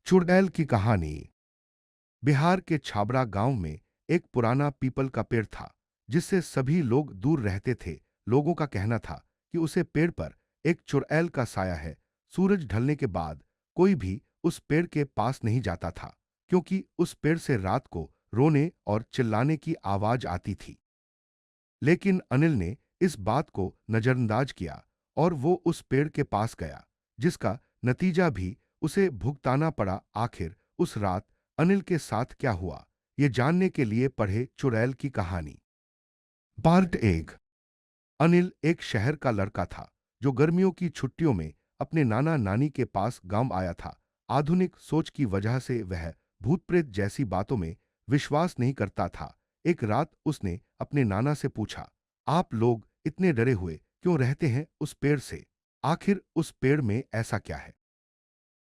चुड़ैल की कहानी। बिहार के छाबड़ा गांव में एक पुराना पीपल का पेड़ था जिससे सभी लोग दूर रहते थे। लोगों का कहना था कि उसे पेड़ पर एक चुड़ैल का साया है। सूरज ढलने के बाद कोई भी उस पेड़ के पास नहीं जाता था, क्योंकि उस पेड़ से रात को रोने और चिल्लाने की आवाज आती थी। लेकिन अनिल ने इस बात को नजरअंदाज किया और वो उस पेड़ के पास गया, जिसका नतीजा भी उसे भुगताना पड़ा। आखिर उस रात अनिल के साथ क्या हुआ, ये जानने के लिए पढ़े चुड़ैल की कहानी। पार्ट एक। अनिल एक शहर का लड़का था जो गर्मियों की छुट्टियों में अपने नाना नानी के पास गांव आया था। आधुनिक सोच की वजह से वह भूत प्रेत जैसी बातों में विश्वास नहीं करता था। एक रात उसने अपने नाना से पूछा, आप लोग इतने डरे हुए क्यों रहते हैं उस पेड़ से? आखिर उस पेड़ में ऐसा क्या है?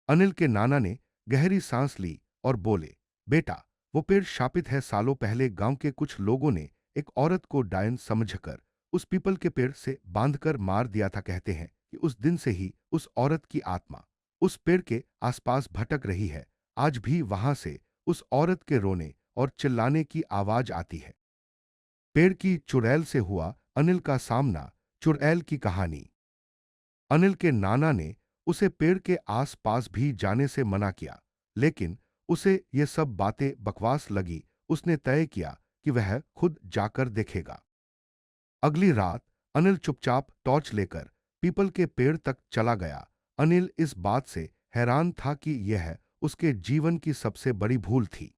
अनिल के नाना ने गहरी सांस ली और बोले, बेटा, वो पेड़ शापित है। सालों पहले गांव के कुछ लोगों ने एक औरत को डायन समझकर उस पीपल के पेड़ से बांधकर मार दिया था। कहते हैं कि उस दिन से ही उस औरत की आत्मा उस पेड़ के आसपास भटक रही है। आज भी वहां से उस औरत के रोने और चिल्लाने की आवाज आती है। पेड़ की चुड़ैल से हुआ अनिल का सामना। चुड़ैल की कहानी। अनिल के नाना ने उसे पेड़ के आस-पास भी जाने से मना किया, लेकिन उसे ये सब बातें बकवास लगी। उसने तय किया कि वह खुद जाकर देखेगा। अगली रात अनिल चुपचाप टॉर्च लेकर पीपल के पेड़ तक चला गया। अनिल इस बात से हैरान था कि यह उसके जीवन की सबसे बड़ी भूल थी।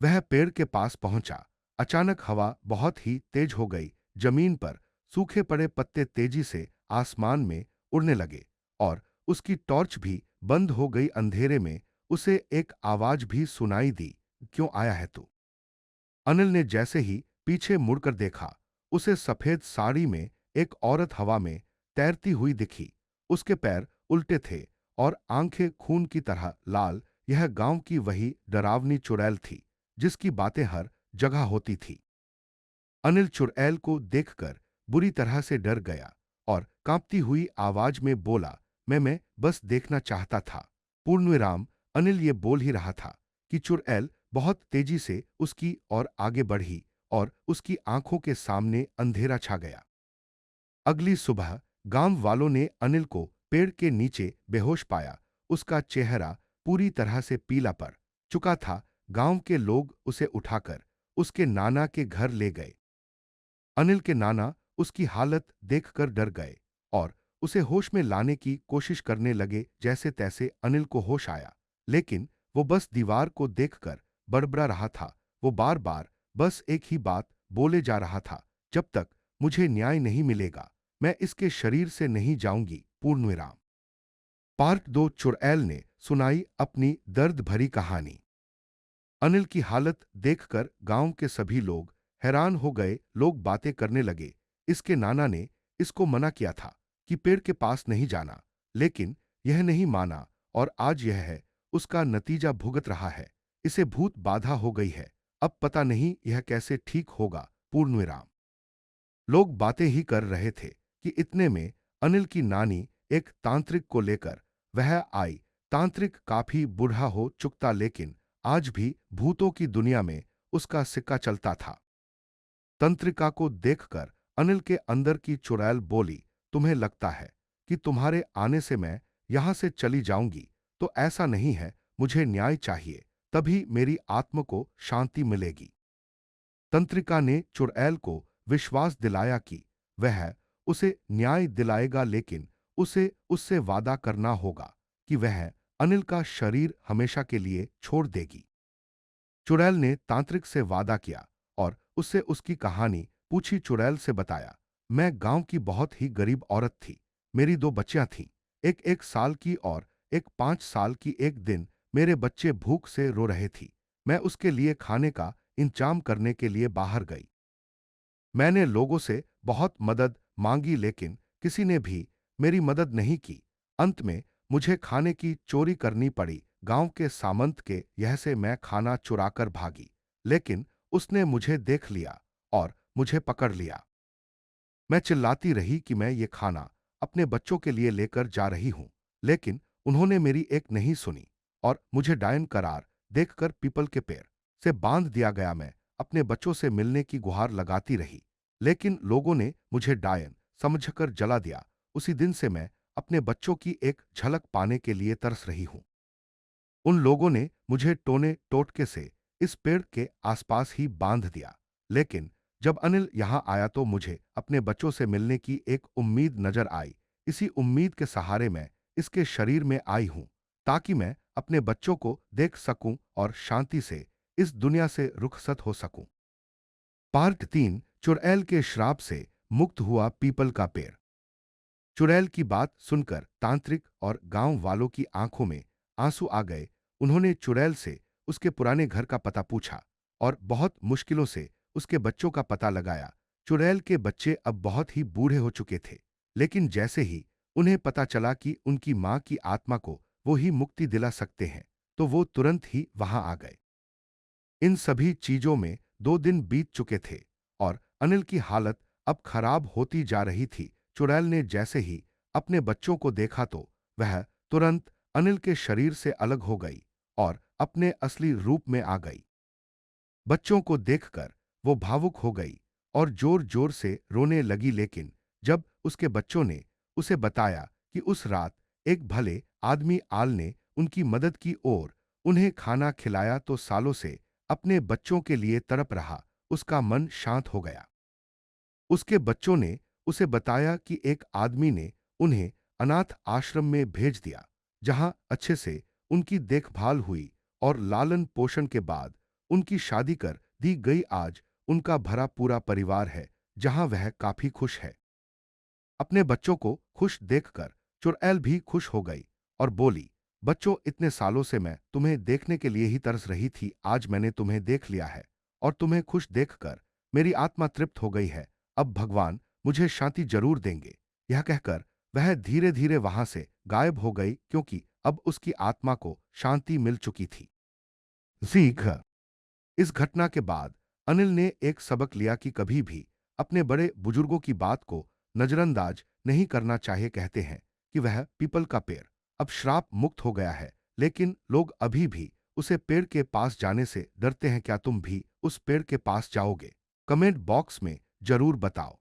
वह पेड़ के पास पहुंचा। अचानक हवा बहुत ही तेज हो गई। जमीन पर सूखे पड़े पत्ते तेजी से आसमान में उड़ने लगे और उसकी टॉर्च भी बंद हो गई। अंधेरे में उसे एक आवाज भी सुनाई दी, क्यों आया है तू? अनिल ने जैसे ही पीछे मुड़कर देखा, उसे सफेद साड़ी में एक औरत हवा में तैरती हुई दिखी। उसके पैर उल्टे थे और आंखें खून की तरह लाल। यह गांव की वही डरावनी चुड़ैल थी जिसकी बातें हर जगह होती थी। अनिल चुड़ैल को देखकर बुरी तरह से डर गया और कांपती हुई आवाज में बोला, मैं बस देखना चाहता था। पूर्णविराम। अनिल ये बोल ही रहा था कि चुड़ैल बहुत तेजी से उसकी ओर आगे बढ़ी और उसकी आंखों के सामने अंधेरा छा गया। अगली सुबह गांव वालों ने अनिल को पेड़ के नीचे बेहोश पाया। उसका चेहरा पूरी तरह से पीला पड़ चुका था। गांव के लोग उसे उठाकर उसके नाना के घर ले गए। अनिल के नाना उसकी हालत देखकर डर गए और उसे होश में लाने की कोशिश करने लगे। जैसे तैसे अनिल को होश आया, लेकिन वो बस दीवार को देखकर बड़बड़ा रहा था। वो बार बार बस एक ही बात बोले जा रहा था, जब तक मुझे न्याय नहीं मिलेगा, मैं इसके शरीर से नहीं जाऊंगी। पूर्णविराम। पार्ट दो। चुड़ैल ने सुनाई अपनी दर्द भरी कहानी। अनिल की हालत देखकर गांव के सभी लोग हैरान हो गए। लोग बातें करने लगे, इसके नाना ने इसको मना किया था कि पेड़ के पास नहीं जाना, लेकिन यह नहीं माना और आज यह है उसका नतीजा भुगत रहा है। इसे भूत बाधा हो गई है। अब पता नहीं यह कैसे ठीक होगा। पूर्णविराम। लोग बातें ही कर रहे थे कि इतने में अनिल की नानी एक तांत्रिक को लेकर वह आई। तांत्रिक काफी बूढ़ा हो चुकता, लेकिन आज भी भूतों की दुनिया में उसका सिक्का चलता था। तंत्रिका को देखकर अनिल के अंदर की चुड़ैल बोली, तुम्हें लगता है कि तुम्हारे आने से मैं यहां से चली जाऊंगी? तो ऐसा नहीं है। मुझे न्याय चाहिए, तभी मेरी आत्मा को शांति मिलेगी। तंत्रिका ने चुड़ैल को विश्वास दिलाया कि वह उसे न्याय दिलाएगा, लेकिन उसे उससे वादा करना होगा कि वह अनिल का शरीर हमेशा के लिए छोड़ देगी। चुड़ैल ने तांत्रिक से वादा किया और उससे उसकी कहानी पूछी। चुड़ैल से बताया, मैं गांव की बहुत ही गरीब औरत थी। मेरी दो बच्चियां थीं, एक 1 साल की और एक 5 साल की। एक दिन मेरे बच्चे भूख से रो रहे थी। मैं उसके लिए खाने का इंतजाम करने के लिए बाहर गई। मैंने लोगों से बहुत मदद मांगी, लेकिन किसी ने भी मेरी मदद नहीं की। अंत में मुझे खाने की चोरी करनी पड़ी। गांव के सामंत के यह से मैं खाना चुराकर भागी, लेकिन उसने मुझे देख लिया और मुझे पकड़ लिया। मैं चिल्लाती रही कि मैं ये खाना अपने बच्चों के लिए लेकर जा रही हूं, लेकिन उन्होंने मेरी एक नहीं सुनी और मुझे डायन करार देखकर पीपल के पेड़ से बांध दिया गया। मैं अपने बच्चों से मिलने की गुहार लगाती रही, लेकिन लोगों ने मुझे डायन समझकर जला दिया। उसी दिन से मैं अपने बच्चों की एक झलक पाने के लिए तरस रही हूं। उन लोगों ने मुझे टोने टोटके से इस पेड़ के आसपास ही बांध दिया, लेकिन जब अनिल यहां आया तो मुझे अपने बच्चों से मिलने की एक उम्मीद नजर आई। इसी उम्मीद के सहारे मैं इसके शरीर में आई हूं, ताकि मैं अपने बच्चों को देख सकूं और शांति से इस दुनिया से रुखसत हो सकूं। पार्ट 3, चुड़ैल के श्राप से मुक्त हुआ पीपल का पेड़। चुड़ैल की बात सुनकर तांत्रिक और गांव वालों की आंखों में आंसू आ गए। उन्होंने चुड़ैल से उसके पुराने घर का पता पूछा और बहुत मुश्किलों से उसके बच्चों का पता लगाया। चुड़ैल के बच्चे अब बहुत ही बूढ़े हो चुके थे, लेकिन जैसे ही उन्हें पता चला कि उनकी मां की आत्मा को वो ही मुक्ति दिला सकते हैं, तो वो तुरंत ही वहां आ गए। इन सभी चीजों में 2 दिन बीत चुके थे और अनिल की हालत अब खराब होती जा रही थी। चुड़ैल ने जैसे ही अपने बच्चों को देखा तो वह तुरंत अनिल के शरीर से अलग हो गई और अपने असली रूप में आ गई। बच्चों को देखकर वो भावुक हो गई और जोर जोर से रोने लगी, लेकिन जब उसके बच्चों ने उसे बताया कि उस रात एक भले आदमी आल ने उनकी मदद की और उन्हें खाना खिलाया, तो सालों से अपने बच्चों के लिए तड़प रहा उसका मन शांत हो गया। उसके बच्चों ने उसे बताया कि एक आदमी ने उन्हें अनाथ आश्रम में भेज दिया, जहां अच्छे से उनकी देखभाल हुई और लालन पोषण के बाद उनकी शादी कर दी गई। आज उनका भरा पूरा परिवार है, जहां वह काफी खुश है। अपने बच्चों को खुश देखकर चुड़ैल भी खुश हो गई और बोली, बच्चों, इतने सालों से मैं तुम्हें देखने के लिए ही तरस रही थी। आज मैंने तुम्हें देख लिया है और तुम्हें खुश देखकर मेरी आत्मा तृप्त हो गई है। अब भगवान मुझे शांति जरूर देंगे। यह कहकर वह धीरे धीरे वहां से गायब हो गई, क्योंकि अब उसकी आत्मा को शांति मिल चुकी थी। सीख। इस घटना के बाद अनिल ने एक सबक लिया कि कभी भी अपने बड़े बुजुर्गों की बात को नजरअंदाज नहीं करना चाहिए। कहते हैं कि वह पीपल का पेड़ अब श्राप मुक्त हो गया है, लेकिन लोग अभी भी उसे पेड़ के पास जाने से डरते हैं। क्या तुम भी उस पेड़ के पास जाओगे? कमेंट बॉक्स में जरूर बताओ।